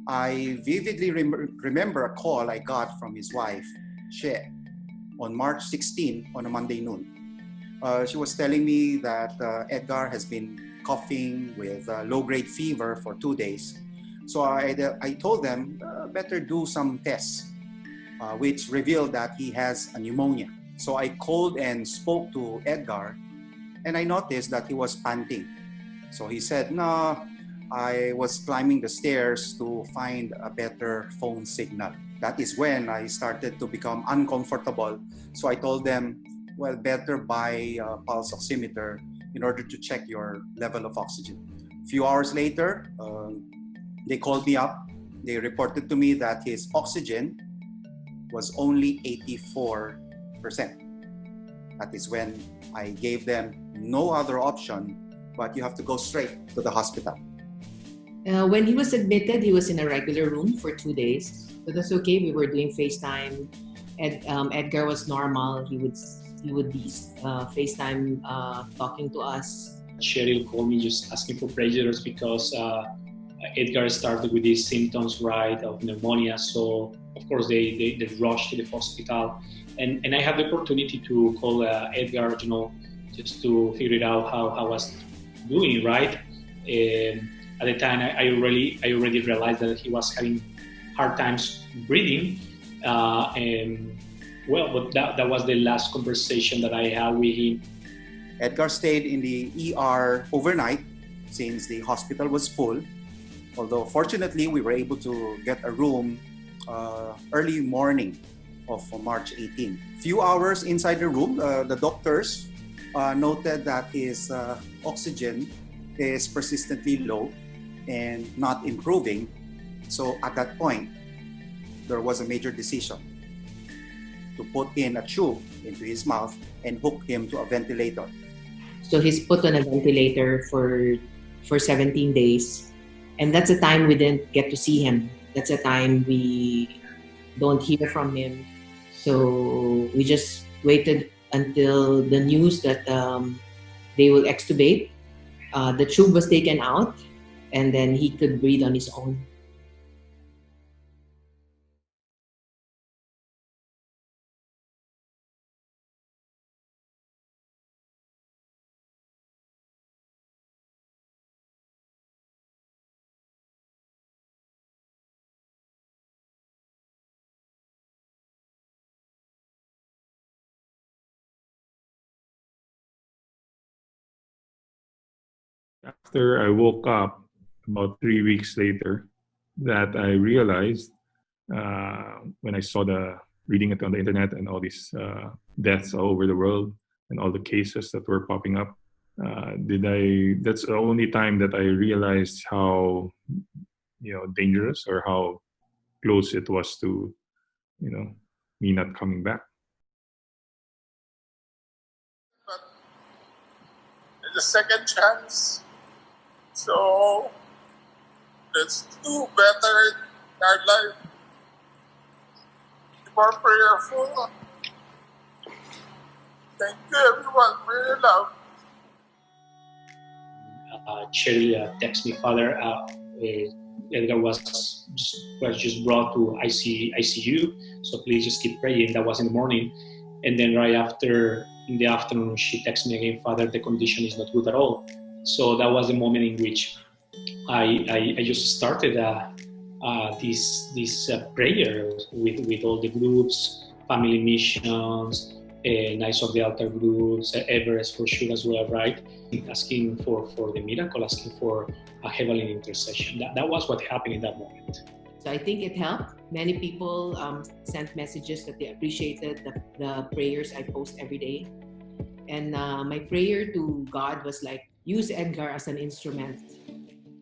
I vividly remember a call I got from his wife, Cheng, on March 16 on a Monday noon. She was telling me that Edgar has been coughing with low-grade fever for 2 days. So I told them, better do some tests, which revealed that he has a pneumonia. So I called and spoke to Edgar, and I noticed that he was panting. So he said, no, I was climbing the stairs to find a better phone signal. That is when I started to become uncomfortable. So I told them, well, better buy a pulse oximeter in order to check your level of oxygen. A few hours later, they called me up. They reported to me that his oxygen was only 84%. That is when I gave them no other option, but you have to go straight to the hospital. When he was admitted, he was in a regular room for 2 days. So that's okay. We were doing FaceTime. Edgar was normal. He would be FaceTime talking to us. Cheryl called me just asking for prayers because Edgar started with these symptoms, right, of pneumonia. So of course they rushed to the hospital, and I had the opportunity to call Edgar, just to figure it out how I was doing, right. At the time, I already realized that he was having hard times breathing, but that was the last conversation that I had with him. Edgar stayed in the ER overnight since the hospital was full. Although fortunately, we were able to get a room early morning of March 18. Few hours inside the room, the doctors noted that his oxygen is persistently low and not improving. So at that point, there was a major decision to put in a tube into his mouth and hook him to a ventilator. So he's put on a ventilator for 17 days. And that's a time we didn't get to see him. That's a time we don't hear from him. So we just waited until the news that they will extubate. The tube was taken out, and then he could breathe on his own. After I woke up about 3 weeks later, that I realized when I saw reading it on the internet and all these deaths all over the world and all the cases that were popping up, that's the only time that I realized how dangerous or how close it was to me not coming back. But it's a second chance. So let's do better in our life. Be more prayerful. Thank you everyone for your love. Cheryl texted me, Father, Edgar was just brought to ICU, so please just keep praying. That was in the morning. And then right after, in the afternoon, she texted me again, Father, the condition is not good at all. So that was the moment in which I just started this prayer with all the groups, family missions, Knights of the Altar groups, Everest for sure as well, right? Asking for the miracle, asking for a heavenly intercession. That was what happened in that moment. So I think it helped. Many people sent messages that they appreciated the prayers I post every day. And my prayer to God was like, use Edgar as an instrument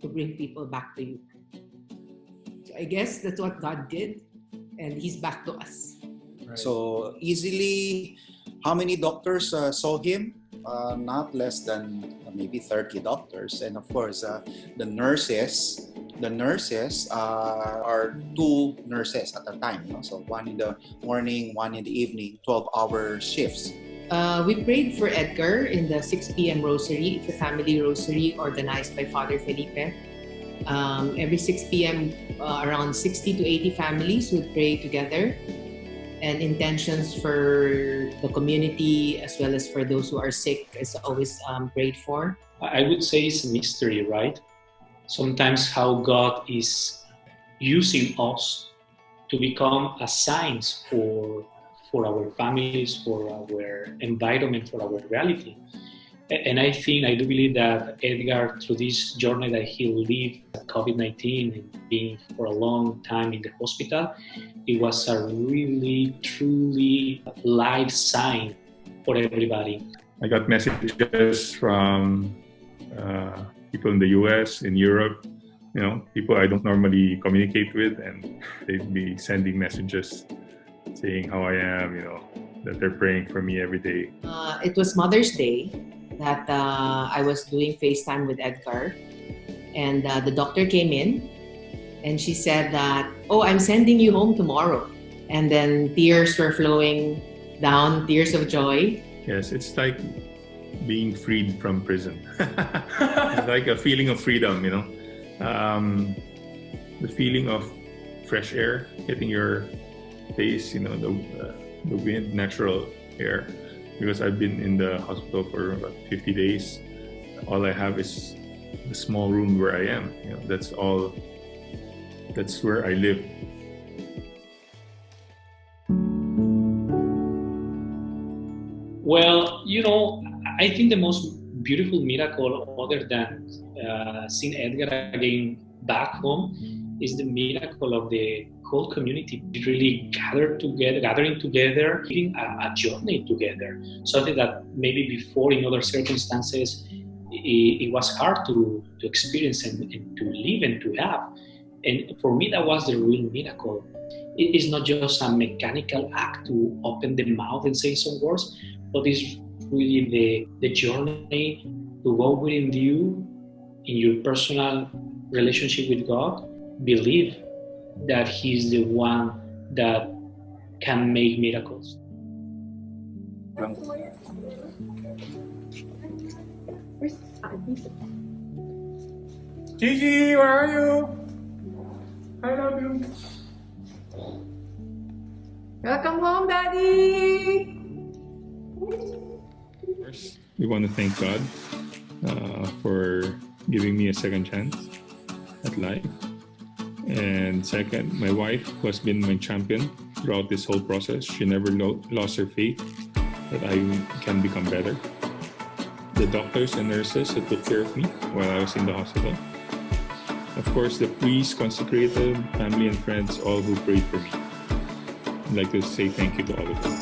to bring people back to you. So I guess that's what God did, and He's back to us. Right. So easily, how many doctors saw him? Not less than maybe 30 doctors. And of course, the nurses are 2 nurses at a time. So one in the morning, one in the evening, 12-hour shifts. We prayed for Edgar in the 6 p.m. rosary. It's a family rosary organized by Father Felipe. Every 6 p.m., around 60 to 80 families would pray together, and intentions for the community as well as for those who are sick is always prayed for. I would say it's a mystery, right? Sometimes how God is using us to become a signs for our families, for our environment, for our reality. And I do believe that Edgar, through this journey that he lived, COVID-19 and being for a long time in the hospital, it was a really, truly life sign for everybody. I got messages from people in the US, in Europe, people I don't normally communicate with, and they'd be sending messages saying how I am, that they're praying for me every day. It was Mother's Day that I was doing FaceTime with Edgar, and the doctor came in and she said that, "Oh, I'm sending you home tomorrow." And then tears were flowing down, tears of joy. Yes, it's like being freed from prison. It's like a feeling of freedom, the feeling of fresh air hitting your face, the wind, natural air. Because I've been in the hospital for about 50 days. All I have is the small room where I am. That's all. That's where I live. Well, I think the most beautiful miracle, other than seeing Edgar again back home, is the miracle of the whole community really gathering together, living a journey together. Something that maybe before in other circumstances it was hard to experience and to live and to have. And for me, that was the real miracle. It is not just a mechanical act to open the mouth and say some words, but it's really the journey to go within you in your personal relationship with God, believe that He's the one that can make miracles. Gigi, where are you? I love you. Welcome home, Daddy! First, we want to thank God for giving me a second chance at life. And second, my wife, who has been my champion throughout this whole process. She never lost her faith that I can become better. The doctors and nurses who took care of me while I was in the hospital. Of course, the priests, consecrated, family and friends, all who prayed for me. I'd like to say thank you to all of them.